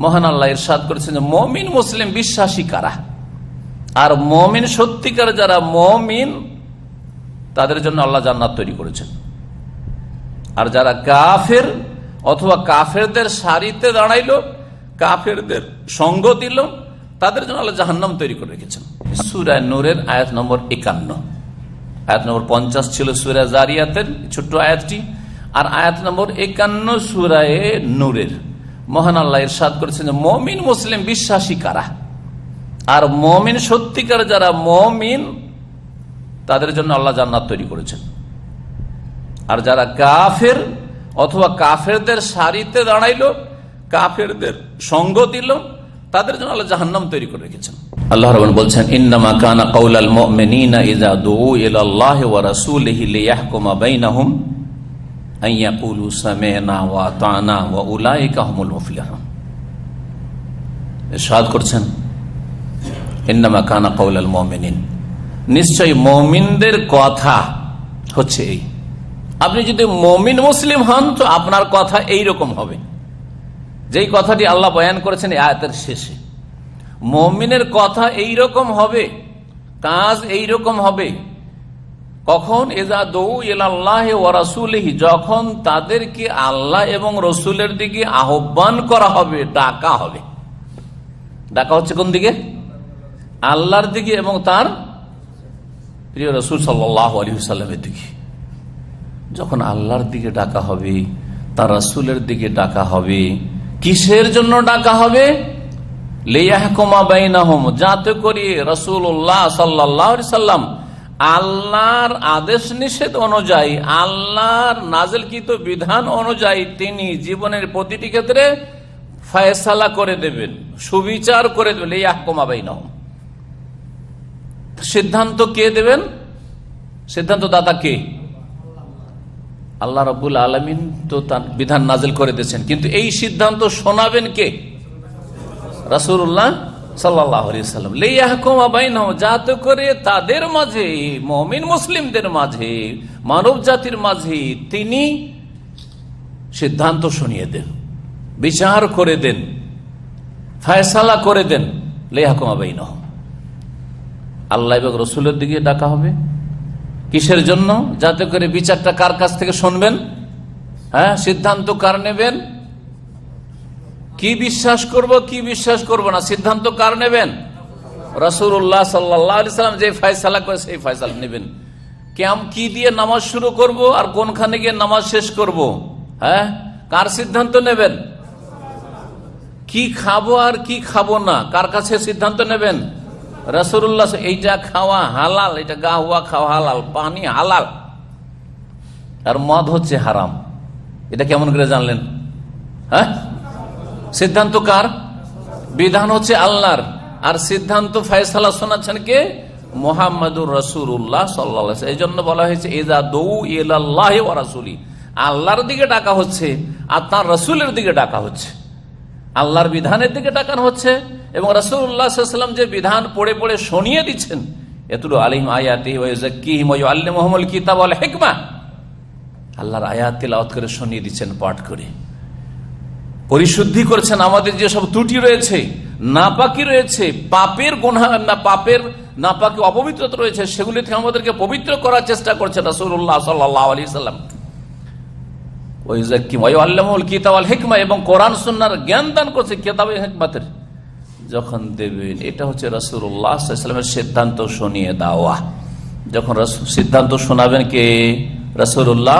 মহান আল্লাহ ইরশাদ করেছেন যে মুমিন মুসলিম বিশ্বাসী কারা, আর মুমিন সত্যিকার যারা মুমিন তাদের জন্য আল্লাহ জান্নাত তৈরি করেছেন। আর যারা কাফের অথবা কাফেরদের সারিতে দাঁড়াইলো, কাফেরদের সঙ্গ দিল, তাদের জন্য আল্লাহ জাহান্নাম তৈরি করে রেখেছেন। সূরা নূরের আয়াত নম্বর 51, আয়াত নম্বর 50 ছিল সূরা জারিয়াতের ছোট্ট আয়াতটি, আর আয়াত নম্বর 51 সূরা নূরের। মহান আল্লাহ ইরশাদ করেছেন যে মুমিন মুসলিম বিশ্বাসী কারা, আর মুমিন সত্যিকার যারা মুমিন তাদের জন্য আল্লাহ জান্নাত তৈরি করেছেন। আর যারা কাফের অথবা কাফেরদের সারিতে দাঁড়াইলো, কাফেরদের সঙ্গ দিল, তাদের জন্য আল্লাহ জাহান্নাম তৈরি করে রেখেছেন। আল্লাহ রাব্বুল বলছেন ইন্নামা কানা কাউলাল মুমিনিনা ইযা দুউ ইলাল্লাহি ওয়া রাসূলিহি লিয়াহকুমা বাইনাহুম আন ইয়াকুলু সামি'না ওয়া আতা'না ওয়া উলাইকা হুমুল মুফলিহুন। ইরশাদ করছেন ইন্নামা কানা কাউলাল মুমিনিন, নিশ্চয়ই মুমিনদের কথা হচ্ছে এই। আপনি যদি মুমিন মুসলিম হন তো আপনার কথা এই রকম হবে, যেই কথাটি আল্লাহ বয়ান করেছেন এই আয়াতের শেষে। মুমিনের কথা এই রকম হবে, কাজ এই রকম হবে কখন? ইযা দুউ ইলাল্লাহি ওয়া রাসূলিহি, যখন তাদেরকে আল্লাহ এবং রসুলের দিকে আহ্বান করা হবে, ডাকা হবে। ডাকা হচ্ছে কোন দিকে? আল্লাহর দিকে এবং তার প্রিয় রাসূল সাল্লাল্লাহু আলাইহি ওয়াসাল্লামের দিকে। যখন আল্লাহর দিকে ডাকা হবে, তার রাসূলের দিকে ডাকা হবে, কিসের জন্য ডাকা হবে? লিয়াহকুমা বাইনাহুম, যাতে করে রাসূলুল্লাহ সাল্লাল্লাহু আলাইহি ওয়াসাল্লাম আল্লাহর আদেশ নিষেধ অনুযায়ী, আল্লাহর নাযিলকৃত বিধান অনুযায়ী তিনি জীবনের প্রতিটি ক্ষেত্রে ফয়সালা করে দেবেন, সুবিচার করে দেবেন। লিয়াহকুমা বাইনাহুম, সিদ্ধান্ত কে দেবেন? সিদ্ধান্ত দাতা কে? আল্লাহ রাব্বুল আলামিন তো তার বিধান নাজিল করে দিয়েছেন, কিন্তু এই সিদ্ধান্ত শোনাবেন কে? রাসূলুল্লাহ সাল্লাল্লাহু আলাইহি ওয়াসাল্লাম। লিয়াহকুমা বাইনাহুম, যাতে করে তাদের মাঝে, মুমিন মুসলিমদের মাঝে, মানব জাতির মাঝে তিনি সিদ্ধান্ত শুনিয়ে দেন, বিচার করে দেন, ফয়সালা করে দেন। লিয়াহকুমা বাইনাহুম, আল্লাহ এবং রসুলের দিকে ডাকা হবে। কিসের জন্য? যাতে করে বিচারটা কার কাছ থেকে শুনবেন, হ্যাঁ, সিদ্ধান্ত কার নেবেন, কি বিশ্বাস করব কি বিশ্বাস করব না, সিদ্ধান্ত কার নেবেন? রাসূলুল্লাহ সাল্লাল্লাহু আলাইহি ওয়াসাল্লাম যে ফয়সালা করে সেই ফয়সালা নেবেন। কি দিয়ে নামাজ শুরু করব আর কোনখানে গিয়ে নামাজ শেষ করব, হ্যাঁ, কার সিদ্ধান্ত নেবেন? কি খাবো আর কি খাবো না, কার কাছে সিদ্ধান্ত নেবেন? রাসূলুল্লাহ। এইটা খাওয়া হালাল, এটা গা হুয়া খাওয়া হালাল, পানি হালাল, আর মদ হচ্ছে হারাম। এটা কেমন করে জানলেন? হ্যাঁ, সিদ্ধান্ত কার? বিধান হচ্ছে আল্লাহর, আর সিদ্ধান্ত ফয়সালা শোনাচ্ছেন কে? মুহাম্মাদুর রাসূলুল্লাহ সাল্লাল্লাহু আলাইহি ওয়াসাল্লাম। এই জন্য বলা হয়েছে ইযা দুউ ইলাল্লাহি ওয়া রাসূলি, আল্লাহর দিকে ডাকা হচ্ছে আর তার রাসূলের দিকে ডাকা হচ্ছে। আল্লাহর বিধানের দিকে ডাকানো হচ্ছে এবং রাসূলুল্লাহ সাল্লাল্লাহু আলাইহি ওয়াসাল্লাম যে বিধান পড়ে পড়ে শুনিয়ে দিচ্ছেন, ইয়াতলু আলাইহিম আয়াতিহি ওয়া ইউযাক্কিহিম ওয়া ইউআল্লিমুহুমুল কিতাব ওয়াল হিকমা, আল্লাহর আয়াত তেলাওয়াত করে শুনিয়ে দিচ্ছেন, পাঠ করে পরিশুদ্ধি করছেন। আমাদের যে সব ত্রুটি রয়েছে, নাপাকি রয়েছে, পাপের গুনাহ, পাপের নাপাকি অপবিত্রতা রয়েছে, সেগুলি থেকে আমাদেরকে পবিত্র করার চেষ্টা করছেন রাসূলুল্লাহ সাল্লাল্লাহু আলাইহি ওয়াসাল্লাম। ওয়া ইউযাক্কিহিম ওয়া ইউআল্লিমুহুমুল কিতাব ওয়াল হিকমা, এবং কোরআন সুন্নাহর জ্ঞান দান করছে, কিতাব ও হিকমতের যখন দেবেন। এটা হচ্ছে রাসূলুল্লাহ সাল্লাল্লাহু আলাইহি ওয়াসাল্লামের সিদ্ধান্ত শুনিয়ে দেওয়া। যখন সিদ্ধান্ত শোনাবেন কে? রাসূলুল্লাহ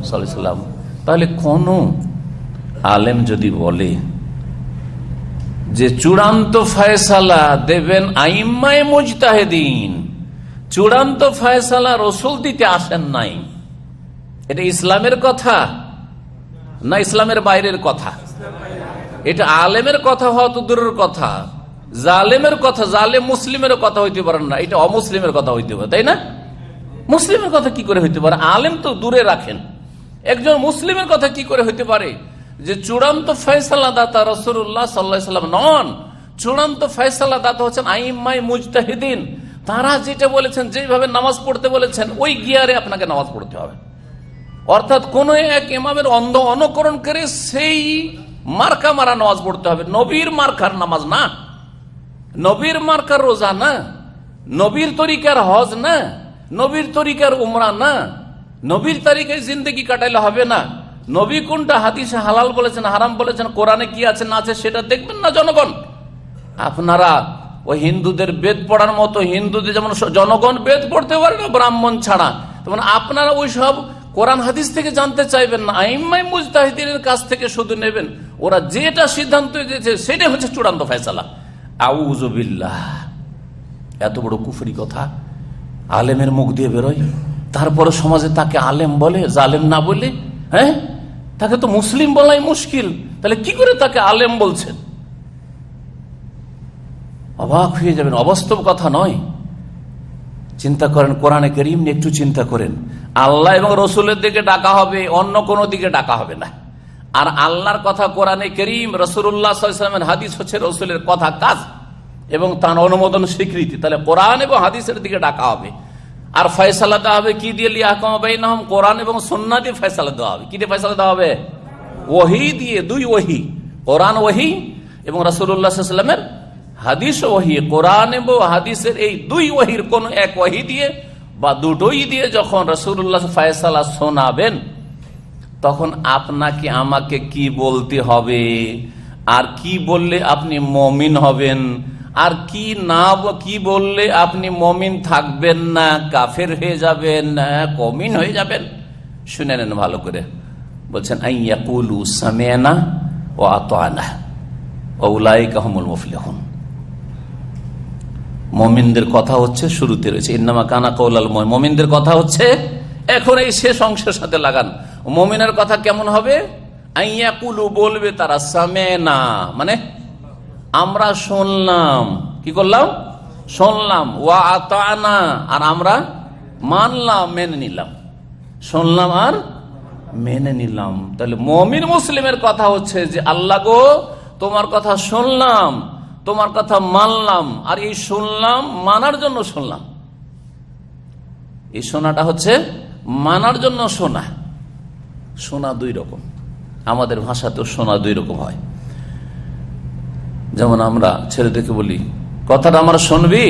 সাল্লাল্লাহু আলাইহি ওয়াসাল্লাম। তাহলে কোন আলেম যদি বলে যে চূড়ান্ত ফয়সালা দেবেন আইম্মায়ে মুজতাহিদিন, চূড়ান্ত ফয়সালা রসুল দিতে আসেন নাই, এটা ইসলামের কথা না ইসলামের বাইরের কথা? এটা আলেমের কথা হওয়া তো দূরের কথা, জালেমের কথা, জালেম মুসলিমের কথা হইতে পারেন না, এটা অমুসলিমের কথা হইতে পারে, তাই না? মুসলিমের কথা কি করে হইতে পারে? আলেম তো দূরে রাখেন, একজন মুসলিমের কথা কি করে হইতে পারে যে চূড়ান্ত ফয়সালা দাতা রাসূলুল্লাহ সাল্লাল্লাহু আলাইহি ওয়াসাল্লাম নন? চূড়ান্ত ফয়সালা দাতা হচ্ছেন আইম্মায়ে মুজতাহিদিন। তারা যেটা বলেছেন, যেভাবে নামাজ পড়তে বলেছেন, ওই গিয়ারে আপনাকে নামাজ পড়তে হবে। অর্থাৎ কোন এক ইমামের অন্ধ অনুকরণ করে সেই মার্কা মারা নামাজ পড়তে হবে, নবীর মার্কার নামাজ না, নবীর মার্কার রোজা না, নবীর তরিকার হজ না, নবীর তরিকার উমরা না, নবীর তারিখে জিন্দগি কাটাইলে হবে না। নবী কোনটা হাদিসে হালাল বলেছেন, হারাম বলেছেন, কোরআনে কি আছে না আছে সেটা দেখবেন না জনগণ। আপনারা ওই হিন্দুদের বেদ পড়ার মতো, হিন্দুদের যেমন জনগণ বেদ পড়তে পারে না ব্রাহ্মণ ছাড়া, তেমন আপনারা ওই সব কোরআন হাদিস থেকে জানতে চাইবেন না, আইম্মায়ে মুজতাহিদিনের কাছ থেকে শুধু নেবেন। ওরা যেটা সিদ্ধান্ত দিয়েছে সেটাই হচ্ছে চূড়ান্ত ফয়সালা। আউযু বিল্লাহ, এত বড় কুফরি কথা আলেমের মুখ দিয়ে বেরোয়, তারপরে সমাজে তাকে আলেম বলে, জালেম না বলে। হ্যাঁ, তাকে তো মুসলিম বলাই মুশকিল, তাহলে কি করে তাকে আলেম বলছেন? অবাক হয়ে যাবেন, অবাস্তব কথা নয়। চিন্তা করেন, কোরআনে কারীম নিয়ে একটু চিন্তা করেন। আল্লাহ এবং রসুলের দিকে ডাকা হবে, অন্য কোনো দিকে ডাকা হবে না। আর আল্লাহর কথা কোরআনে কারীম, রাসূলুল্লাহ সাল্লাল্লাহু আলাইহি ওয়াসাল্লামের হাদিস হচ্ছে রসুলের কথা, কাজ এবং তার অনুমোদন, স্বীকৃতি। তাহলে কোরআন এবং হাদিসের দিকে ডাকা হবে। আর ফয়সালা দেওয়া হবে কি দিয়ে? লিয়াহকুমা বাইনাহুম, কোরআন এবং সুন্নাহ দিয়ে ফয়সালা দেওয়া হবে। কি দিয়ে ফয়সালা দেওয়া হবে? ওহী দিয়ে, দুই ওহী, কোরআন ওহী এবং রাসূলুল্লাহ সাল্লাল্লাহু আলাইহি ওয়াসাল্লামের হাদিস ওহী। কোরআন এবং হাদিসের এই দুই ওহীর কোন এক ওহী দিয়ে বা দুটোই দিয়ে যখন রাসূলুল্লাহ ফয়সালা শোনাবেন, তখন আপনাকে আমাকে কি বলতে হবে, আর কি বললে আপনি মুমিন হবেন, আর কি না কি বললে আপনি মুমিন থাকবেন না, কাফের হয়ে যাবেন, কমিন হয়ে যাবেন, শুনে নেন ভালো করে। বলছেন আইয়াকুলু সামি'না ওয়া আতা'না ওয়া উলাইকা হুমুল মুফলিহুন। মুমিনদের কথা হচ্ছে শুরুতে রয়েছে, ইন্নামা কানা কাউলাল মুমিন, মুমিনদের কথা হচ্ছে এখন এই শেষ অংশের সাথে লাগান। মুমিনের কথা কেমন হবে? আইয়াকুলু, বলবে তারা, সামি'না মানে আমরা শুনলাম, কি করলাম? শুনলাম, ওয়া আতা'না আর আমরা মানলাম, মেনে নিলাম। শুনলাম আর মেনে নিলাম। তাহলে মুমিন মুসলিমের কথা হচ্ছে যে আল্লাহ গো, তোমার কথা শুনলাম, তোমার কথা মানলাম, আর এই শুনলাম মানার জন্য শুনলাম। এই শোনাটা হচ্ছে মানার জন্য শোনা। শোনা দুই রকম, আমাদের ভাষাতেও শোনা দুই রকম হয়। যেমন আমরা ছেলেদেরকে বলি, কথাটা আমরা শুনবি?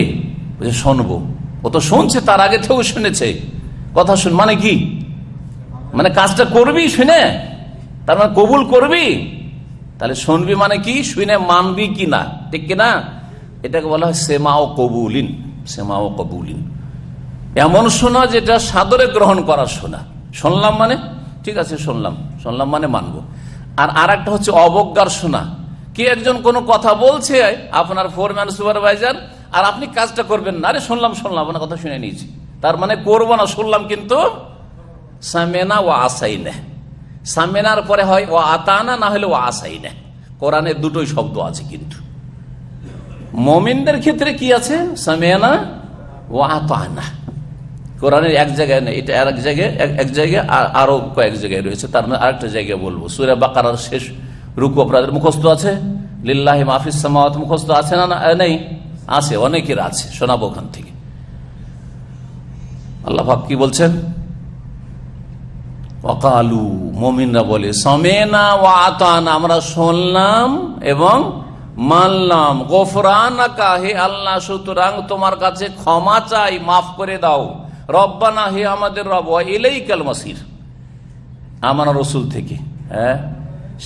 শুনবো। ও তো শুনছে, তার আগে থেকেও শুনেছে। কথা শুন মানে কি? মানে কাজটা করবি শুনে, তার মানে কবুল করবি। তাহলে শুনবি মানে কি? শুনে মানবি কি না, ঠিক কিনা? এটাকে বলা হয় সেমা ও কবুলিন। সেমা ও কবুলিন এমন শোনা যেটা সাদরে গ্রহণ করার শোনা। শুনলাম মানে ঠিক আছে, শুনলাম, শুনলাম মানে মানবো। আর আরেকটা হচ্ছে অবজ্ঞার শোনা। কি একজন কোনো কথা বলছে, আপনার ফোরম্যান, সুপারভাইজার, আর আপনি কাজটা করবেন না। আরে শুনলাম, শুনলাম, আপনার কথা শুনে নিয়েছি, তার মানে করবো না, শুনলাম কিন্তু সামেনা ওয়া আসাইনা। সামেনার পরে হয় ওয়া আতানা, না হলে ওয়া আসাইনা। কোরআনে দুটোই শব্দ আছে, কিন্তু মুমিনদের ক্ষেত্রে কি আছে? সামেনা ওয়া আতানা। কোরআনের এক জায়গায় নেই, এটা আর এক জায়গায়, এক জায়গায় আরো কয়েক জায়গায় রয়েছে। তার মানে আরেকটা জায়গায় বলবো, সূরা বাকারার শেষ রুকু আপনাদের মুখস্থ আছে, লিল্লাহি মা ফিস সামাওয়াতি, মুখস্থ আছে না? নেই? আছে, অনেকের আছে, শোনাবো ওখান থেকে। আল্লাহ পাক কি বলছেন? ওয়াকালু, মুমিনরা বলে, সামি'না ওয়া আতা'না, আমরা শুনলাম এবং মানলাম। গফরানাকা, হে আল্লাহ, সুতরাং তোমার কাছে ক্ষমা চাই, মাফ করে দাও। রব্বানা, হে আমাদের রব, ওয়া ইলাইকাল মাসির, আমার রাসূল থেকে। হ্যাঁ,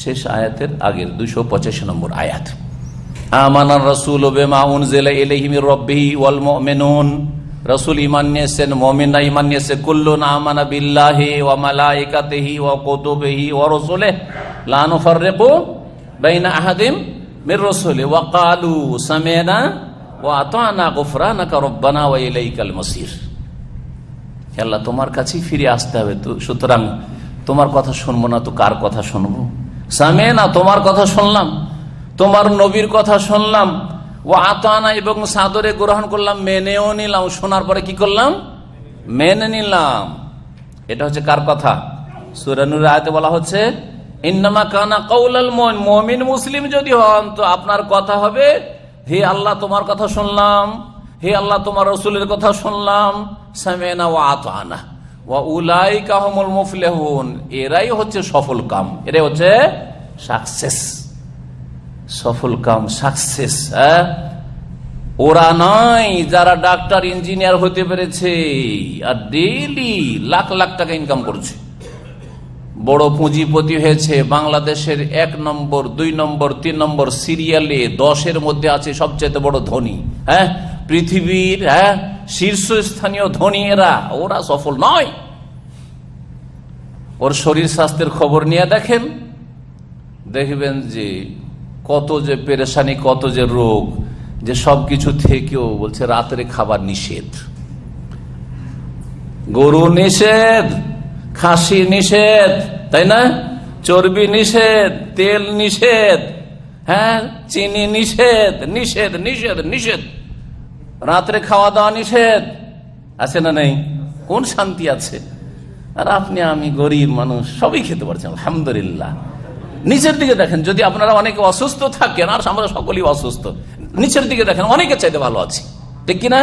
শেষ আয়াতের আগের 285 নম্বর আয়াত। আমানার রাসূল বিমা উনজিলা ইলাইহি মির রাব্বিহি ওয়াল মুমিনুন, রাসূল ঈমান নিয়েছেন, মুমিনরা ঈমান নিয়েছে। কুল্লুন আমানা বিল্লাহি ওয়া মালাইকাতিহি ওয়া কুতুবিহি ওয়া রাসূলিহি লা নুফাররিকু বাইনা আহাদিম মির রাসূলি ওয়া ক্বালু সামি'না ওয়া আতা'না গুফরানাকা রব্বানা ওয়া ইলাইকাল মাসির। আল্লাহ, তোমার কাছেই ফিরে আসতে হবে, তো সুতরাং তোমার কথা শুনবো না তো কার কথা শুনবো? সামি'না, তোমার কথা শুনলাম, তোমার নবীর কথা শুনলাম, ও আতানা, এবং সাদরে গ্রহণ করলাম, মেনেও নিলাম। শোনার পরে কি করলাম? মেনে নিলাম। এটা হচ্ছে কার কথা? সূরা নূরের আয়াতে বলা হচ্ছে ইন্নামা কানা কাউলাল মুমিন, মুমিন মুসলিম যদি হন তো আপনার কথা হবে, হে আল্লাহ তোমার কথা শুনলাম, হে আল্লাহ তোমার রাসূলের কথা শুনলাম, সামি'না ওয়া আতানা ওয়া উলাইকা হুমুল মুফলিহুন, এরাই হচ্ছে সফল কাম, এরাই হচ্ছে সাকসেস, সফল কাম, সাকসেস। ওরা নয় যারা ডাক্তার ইঞ্জিনিয়ার হতে পেরেছে আর ডেইলি লাখ লাখ টাকা ইনকাম করছে, বড় পুঁজিপতি হয়েছে, বাংলাদেশের 1 নম্বর 2 নম্বর 3 নম্বর সিরিয়ালে 10-এর মধ্যে আছে সবচেয়ে বড় ধনী, পৃথিবীর শীর্ষস্থানীয় ধনী এরা। ওরা সফল নয়। ওর শরীর স্বাস্থ্যের খবর নিয়ে দেখেন, দেখবেন যে কত যে পেরেশানি, কত যে রোগ, যে সবকিছু থেকেও বলছে রাতের খাবার নিষেধ, গরু নিষেধ, খাসি নিষেধ, তাই না, চর্বি নিষেধ, তেল নিষেধ, চিনি নিষেধ, নিষেধ নিষেধ নিষেধ, রাত্রে খাওয়া দাওয়া নিষেধ। আছে না নেই? কোন শান্তি আছে? আর আপনি আমি গরিব মানুষ সবই খেতে পারছেন আলহামদুলিল্লাহ। নিচের দিকে দেখেন, যদি আপনারা অনেকে অসুস্থ থাকেন, আর আমরা সকলেই অসুস্থ, নিচের দিকে দেখেন অনেকের চাইতে ভালো আছি, ঠিক কিনা?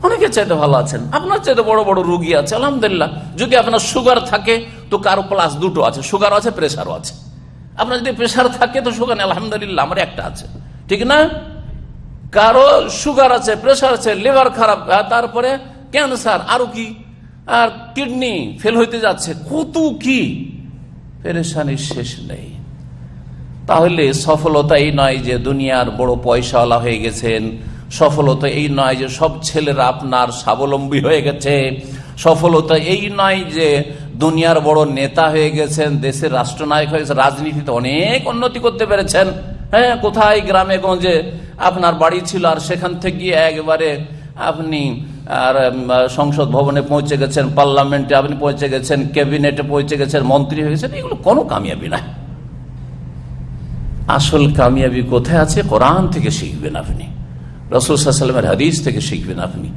অনেকের চাইতে ভালো আছেন, আপনার চাইতে বড় বড় রোগী আছে আলহামদুলিল্লাহ। যদি আপনার সুগার থাকে তো কারো প্লাস 2টো আছে, সুগার আছে, প্রেশারও আছে। আপনার যদি প্রেশার থাকে তো সুগার আলহামদুলিল্লাহ আমার একটা আছে, ঠিক না? কারো সুগার আছে, প্রেশার আছে, লিভার খারাপ, তারপরে ক্যান্সার, আরো কি, আর কিডনি ফেল হইতে যাচ্ছে, কত কি পেরেশানির শেষ নেই। তাহলে সফলতা এই নয় যে দুনিয়ার বড় পয়সাওয়ালা হয়ে গেছেন, সফলতা এই নয় যে সব ছেলেরা আপনার স্বাবলম্বী হয়ে গেছে, সফলতা এই নয় যে দুনিয়ার বড় নেতা হয়ে গেছেন, দেশের রাষ্ট্রনায়ক হয়ে গেছেন, রাজনীতিতে অনেক উন্নতি করতে পেরেছেন। কোথায় গ্রামে গঞ্জে আপনার বাড়ি ছিল আর সেখান থেকে গিয়ে একবারে আপনি আর সংসদ ভবনে পৌঁছে গেছেন, পার্লামেন্টে আপনি পৌঁছে গেছেন, ক্যাবিনেটে পৌঁছে গেছেন, মন্ত্রী হয়ে গেছেন। এগুলো কোনো কামিয়াবি না। আসল কামিয়াবি কোথায় আছে? কোরআন থেকে শিখবেন আপনি, রাসূল সাল্লাল্লাহু আলাইহি ওয়াসাল্লামের হাদিস থেকে শিখবেন আপনি,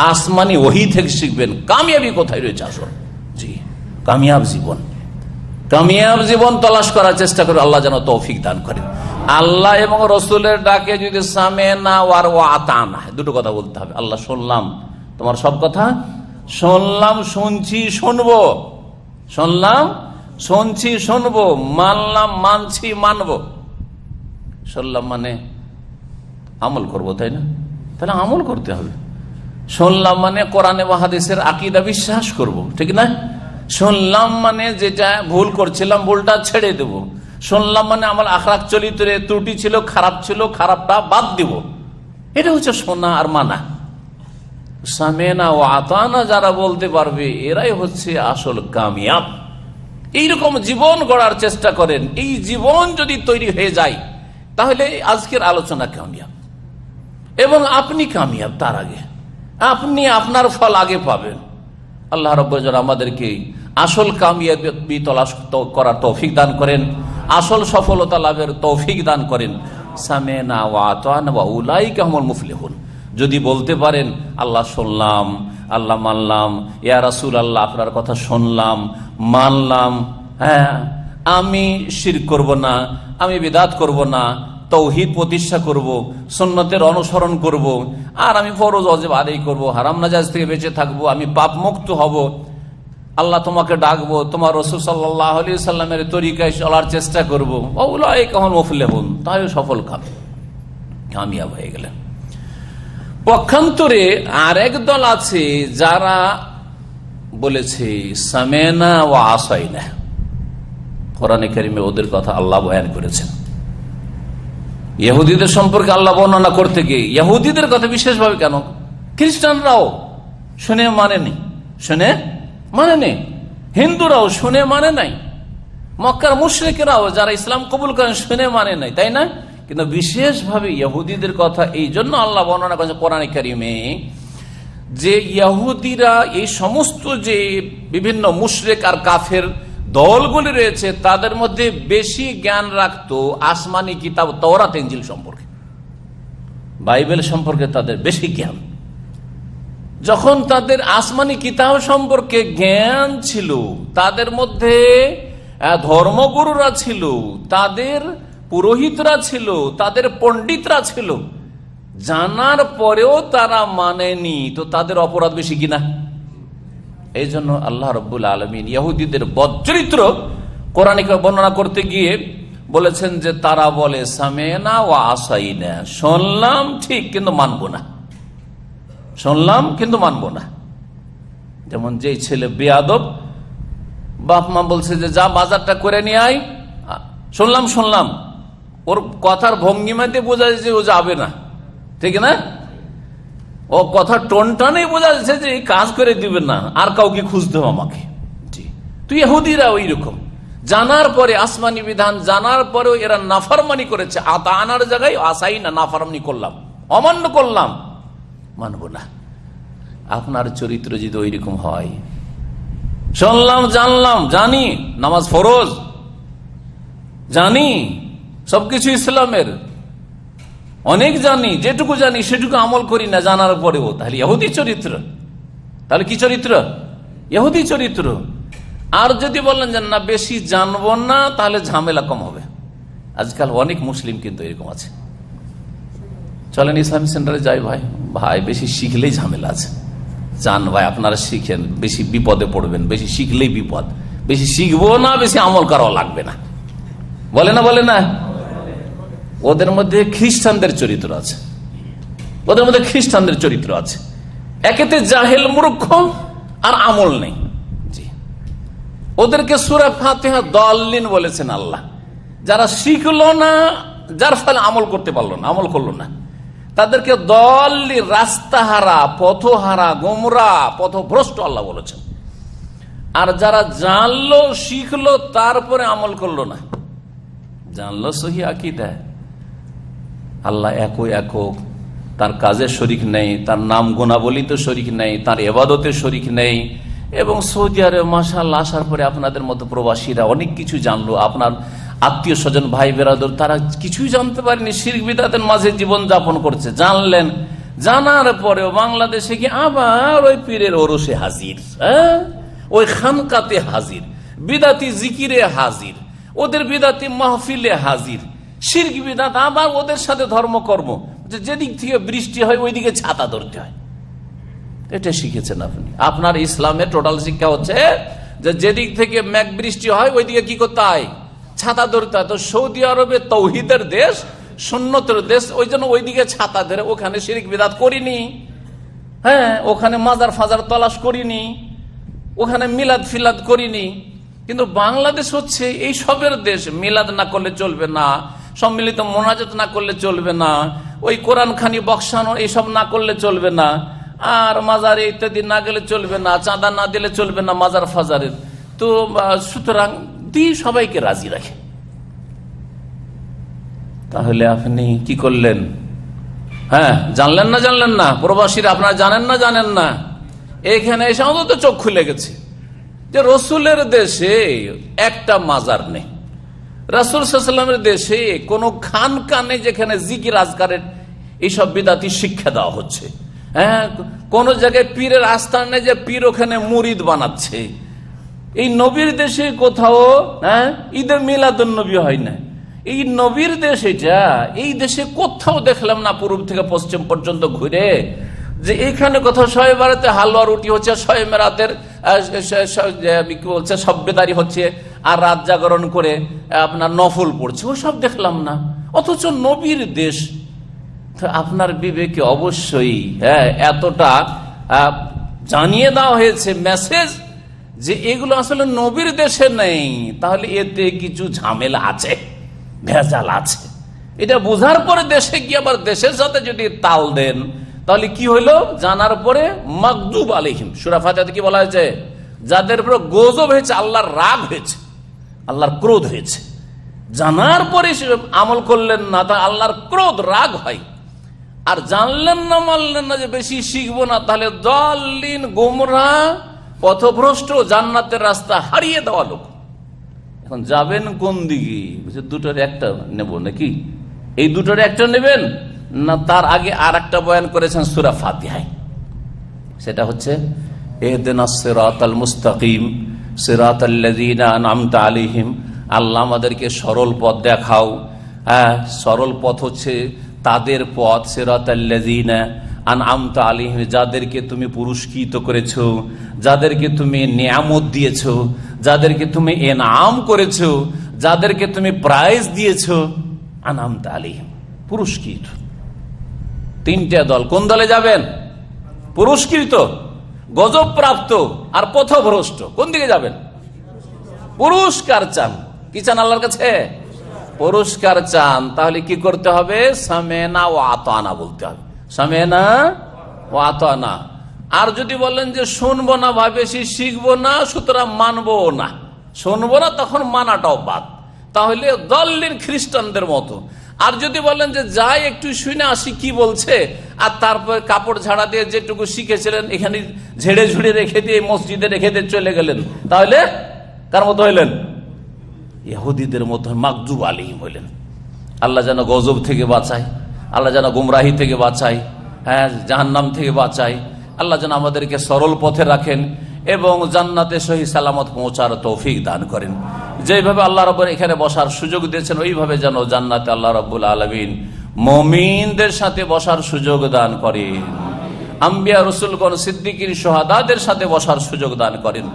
আসমানি ওহী থেকে শিখবেন। কামিয়াবি কোথায় রয়েছে আসল? জি, কামিয়াব জীবন, কামিয়াব জীবন তলাশ করার চেষ্টা করে আল্লাহ যেন তৌফিক দান করেন। আল্লাহ এবং রসুলের ডাকে যদি সামেনা ওয়ার আতানা, 2টো কথা বলতে হবে। আল্লাহ শুনলাম, তোমার সব কথা শুনলাম, শুনছি, শুনবো, শুনলাম, শুনছি, শুনবো, মানলাম, মানছি, মানবো। শুনলাম মানে আমল করব, তাই না? তাহলে আমল করতে হবে। শুনলাম মানে কোরআনে ওয়া হাদিসের আকীদা বিশ্বাস করব, ঠিক না? শুনলাম মানে যেটা ভুল করছিলাম ভুলটা ছেড়ে দেব। শুনলাম মানে আমার আখলাক চরিত্রে ত্রুটি ছিল, খারাপ ছিল, খারাপটা বাদ দিব। এটা হচ্ছে শোনা আর মানা। সামেনা ও আতানা যারা বলতে পারবে এরাই হচ্ছে আসল কামিয়াব। এইরকম জীবন গড়ার চেষ্টা করেন। এই জীবন যদি তৈরি হয়ে যায় তাহলে আজকের আলোচনা কামিয়াব, এবং আপনি কামিয়াব। তার আগে আপনি আপনার ফল আগে পাবেন। আল্লাহ রাব্বুল আলামিন আমাদেরকে আসল কামিয়াবি তলাশ করার তৌফিক দান করেন, আসল সফলতা লাভের তৌফিক দান করেন। সামেনা ওয়া আতানা ওয়া উলাইকা হুমুল মুফলিহুন। যদি বলতে পারেন আল্লাহ শুনলাম, আল্লাহ মানলাম, ইয়া রাসূলুল্লাহ আপনার কথা শুনলাম, মানলাম, আমি শিরক করব না, আমি বিদআত করব না, তৌহিদ প্রতিষ্ঠা করব, সুন্নতের অনুসরণ করব, আর আমি ফরজ ওয়াজিব আদায় করব, হারাম নাজায়েজ থেকে বেঁচে থাকবো, আমি পাপ মুক্ত হব, আল্লাহ তোমাকে ডাকবো, তোমার রাসূল সাল্লাল্লাহু আলাইহি সাল্লামের তরিকায় চলার চেষ্টা করব, উলাইকা হুমুল মুফলিহুন, তাই সফল কামিয়াব হয়ে গেলেন। পক্ষান্তরে আরেক দল আছে যারা বলেছে সামেনা ওয়া আসাইনা। কোরআনে কারিমে ওদের কথা আল্লাহ বয়ান করেছেন। ইহুদিদের সম্পর্কে আল্লাহ বর্ণনা করতে গিয়ে ইহুদিদের কথা বিশেষভাবে কেন, খ্রিস্টানরাও শুনে মানেনি, শুনে মানেনি, হিন্দুরাও শুনে মানে নাই, মক্কার মুশরিকরাও যারা ইসলাম কবুল করেন শুনে মানে নাই, তাই না? কিন্তু বিশেষভাবে ইহুদিদের কথা এই জন্য আল্লাহ বর্ণনা করেছে কোরআনে কারিমে যে ইহুদিরা এই সমস্ত যে বিভিন্ন মুশরিক আর কাফের দলগুলি রয়েছে তাদের মধ্যে বেশি জ্ঞান রাখতো আসমানি কিতাব তাওরাত ইনজিল সম্পর্কে, বাইবেল সম্পর্কে তাদের বেশি জ্ঞান। যখন তাদের আসমানি কিতাব সম্পর্কে জ্ঞান ছিল, তাদের মধ্যে ধর্মগুরুরা ছিল, তাদের পুরোহিতরা ছিল, তাদের পণ্ডিতরা ছিল, জানার পরেও তারা মানেনি, তো তাদের অপরাধ বেশি কিনা? এই জন্য আল্লাহ রাব্বুল আলামিন ইহুদিদের বদচরিত্র কোরআনে বর্ণনা করতে গিয়ে বলেছেন যে তারা বলে সামেনা ওয়া আসাইনা, শুনলাম ঠিক কিন্তু মানবো না, শুনলাম কিন্তু মানবো না। যেমন যেই ছেলে বেয়াদব, বাপ মা বলছে যে যা বাজারটা করে নিয়ে আয়, শুনলাম শুনলাম, ওর কথার ভঙ্গিমাতে বোঝা যাচ্ছে ও যাবে না, ঠিক না? ও কথার টোনটানেই বোঝা যাচ্ছে যে এই কাজ করে দিবে না, আর কাউকে খুঁজতে হবে আমাকে। তুই ইহুদিরা ওই রকম, জানার পরে আসমানি বিধান জানার পরেও এরা নাফরমানি করেছে। আতা আনার জায়গায় আসাই না, নাফরমানি করলাম, অমান্য করলাম, মানব না। আপনার চরিত্র যদি ওই রকম হয়, শুনলাম জানলাম জানি নামাজ ফরজ, জানি সবকিছু ইসলামের, অনেক জানি, যেটুকু জানি সেটুকু আমল করি না জানার পরেও, তাহলে ইহুদি চরিত্র। তাহলে কি চরিত্র? ইহুদি চরিত্র। আর যদি বললেন যে না বেশি জানবো না, তাহলে ঝামেলা কম হবে। আজকাল অনেক মুসলিম কিন্তু এরকম আছে। চলেন ইসলামিক সেন্টারে যাই, ভাই ভাই বেশি শিখলেই ঝামেলা আছে, যান ভাই আপনারা শিখেন, বেশি বিপদে পড়বেন, বেশি শিখলেই বিপদ, বেশি শিখবো না, বেশি আমল করাও লাগবে না, বলে না বলে না। ওদের মধ্যে খ্রিস্টানদের চরিত্র আছে, ওদের মধ্যে খ্রিস্টানদের চরিত্র আছে। একেতে জাহেল মূর্খ আর আমল নেই। ওদেরকে সূরা ফাতিহা দাল্লিন বলেছেন আল্লাহ। যারা শিখলো না, যার ফলে আমল করতে পারলো না, আমল করলো না, তাদেরকে দাল্লিন, রাস্তাহারা, পথহারা, গোমরা, পথভ্রষ্ট আল্লাহ বলেছেন। আর যারা জানলো, শিখলো, তারপরে আমল করলো না, জানলো সহি আকীদা, আল্লাহ একই একক, তার কাজে শরিক নেই, তার নাম গুণাবলিতে শরিক নেই, তার ইবাদতে শরিক নেই। এবং সৌদি আরবে মাশাআল্লাহ আসার পরে আপনাদের মতো প্রবাসীরা অনেক কিছু জানলো। আপনার আত্মীয় স্বজন, ভাই বেরাদর, তারা কিছুই জানতে পারেনি, শিরক বিদআতের মাঝে জীবন যাপন করছে। জানলেন, জানার পরেও বাংলাদেশে কি আবার ওই পীরের ওরসে হাজির, ওই খানকাতে হাজির, বিদাতি জিকিরে হাজির, ওদের বিদাতি মাহফিলে হাজির, শিরক বিদআত আবার ওদের সাথে ধর্মকর্ম, যেদিক থেকে বৃষ্টি হয় ওইদিকে ছাতা ধরতে হয়। এটা শিখেছেন আপনি। আপনার ইসলামের টোটাল শিক্ষা হচ্ছে যে যেদিক থেকে মেঘ বৃষ্টি হয় ওইদিকে কি করতে হয়? ছাতা ধরতে হয়। তো সৌদি আরবে তৌহিদের দেশ, সুন্নতের দেশ, ওই জন্য ওইদিকে ছাতা ধরে ওখানে শিরক বিদআত করিনি, হ্যাঁ, ওখানে মাজার ফাজার তলাশ করিনি, ওখানে মিলাদ ফিলাদ করিনি। কিন্তু বাংলাদেশ হচ্ছে এই সবের দেশ, মিলাদ না করলে চলবে না, সম্মিলিত মোনাজাত না করলে চলবে না, ওই কোরআন খানি বক্সানো এইসব না করলে চলবে না, আর মাজারে ইত্যাদি না গেলে চলবে না, চাঁদা না দিলে চলবে না মাজার ফাজারের। তো সুতরাং সবাইকে রাজি রাখে। তাহলে আপনি কি করলেন? হ্যাঁ, জানলেন না জানলেন না, প্রবাসীরা আপনারা জানেন না জানেন না, এখানে এসে অন্তত চোখ খুলে গেছে যে রসুলের দেশে একটা মাজার নেই, রাসূল সাল্লাল্লাহু আলাইহি ওয়াসাল্লামের দেশে কোনো খানকা নেই যেখানে জিকির আজকারের এইসব বিদাতি শিক্ষা দেওয়া হচ্ছে। হ্যাঁ, কোন জায়গায় পীরের আস্থান নেই যে পীর ওখানে মুরিদ বানাচ্ছে। এই নবীর দেশে কোথাও ঈদে মিলাদুন নবী হয় না। এই নবীর দেশ এটা, এই দেশে কোথাও দেখলাম না পূর্ব থেকে পশ্চিম পর্যন্ত ঘুরে যে এখানে কোথাও শবে বারাতে হালুয়া রুটি হচ্ছে, শবে মেরাতের কি বলছে সভ্যদারি হচ্ছে, আর রাত জাগরণ করে আপনার নফল পড়ছে, ওসব দেখলাম না। অথচ নবীর দেশ। আপনার বিবেকে অবশ্যই এতটা জানিয়ে দেওয়া হয়েছে মেসেজ যে এগুলো আসলে নবীর দেশে নেই, তাহলে এতে কিছু ঝামেলা আছে, ভেজাল আছে। এটা বোঝার পরে দেশে গিয়ে আবার দেশের সাথে যদি তাল দেন, তাহলে কি হইলো? জানার পরে মাগদুব আলাইহিম, সূরা ফাতিহাতে কি বলা হয়েছে? যাদের উপর গজব হয়েছে, আল্লাহর রাগ হয়েছে, আল্লাহর ক্রোধ হয়েছে। জানার পরে আমল করলেন না, তা আল্লাহর ক্রোধ, রাগ হয়। আর জানলেন না, মানলেন না যে বেশি শিখবো না, তাহলে দাল্লিন, গোমরা, পথভ্রষ্ট, জান্নাতের রাস্তা হারিয়ে দেওয়া লোক। এখন যাবেন কোন দিকে? দুটোর একটা নেব নাকি? এই দুটোর একটা নেবেন না তার আগে আর একটা বয়ান করেছেন সূরা ফাতিহায়, সেটা হচ্ছে ইহদিনাস সিরাতাল মুস্তাকিম সিরাতাল্লাযীনা আনআমতা আলাইহিম। আল্লাহ আমাদেরকে সরল পথ দেখাও। সরল পথ হচ্ছে তাদের পথ, সিরাতাল্লাযীনা আনআমতা আলাইহিম, যাদেরকে তুমি পুরস্কৃত করেছো, যাদেরকে তুমি নিয়ামত দিয়েছো, যাদেরকে তুমি এনাম করেছো, যাদেরকে তুমি প্রাইজ দিয়েছো আনআমতা আলাইহিম, পুরস্কৃত। তিনটা দল, কোন দলে যাবেন? পুরস্কৃত, গজব প্রাপ্ত আর পথভ্রষ্ট। কোন দিকে যাবেন? পুরস্কার চান। কি চান আল্লাহর কাছে? পুরস্কার চান। তাহলে কি করতে হবে? সামেনা ও আতানা বলতে হবে। সামেনা ও আতানা। আর যদি বলেন যে শুনবো না, বেশি শিখবো না, সুতরাং মানবো না, শুনবো না, তখন মানাটাও বাদ। তাহলে দল্লিন খ্রিস্টানদের মতো। আর যদি বলেন যে যাই একটু শুনে আসি কি বলছে, আর তারপর কাপড় ঝাড়া দিয়ে যেটুকু শিখেছিলেন এখানে ঝেড়ে ঝুড়ে রেখে দিয়ে মসজিদে রেখে দিয়ে চলে গেলেন, তাহলে কার মতো হইলেন? ইহুদিদের মতো মাকজুব আলাইহিম হইলেন। আল্লাহ যেন গজব থেকে বাঁচায়, আল্লাহ যেন গুমরাহি থেকে বাঁচায়, হ্যাঁ, জাহান্নাম থেকে বাঁচায়। আল্লাহ যেন আমাদেরকে সরল পথে রাখেন এবং জান্নাতে সহি সালামত পৌঁছার তৌফিক দান করেন। যেভাবে আল্লাহ রাব্বুল এখানে বসার সুযোগ দিয়েছেন, ওইভাবে যেন জান্নাতে আল্লাহ রাব্বুল আলামিন মুমিনদের সাথে বসার সুযোগ দান করেন, আম্বিয়া রাসূলগণ সিদ্দিকিন শুহাদাদের সাথে বসার সুযোগ দান করেন।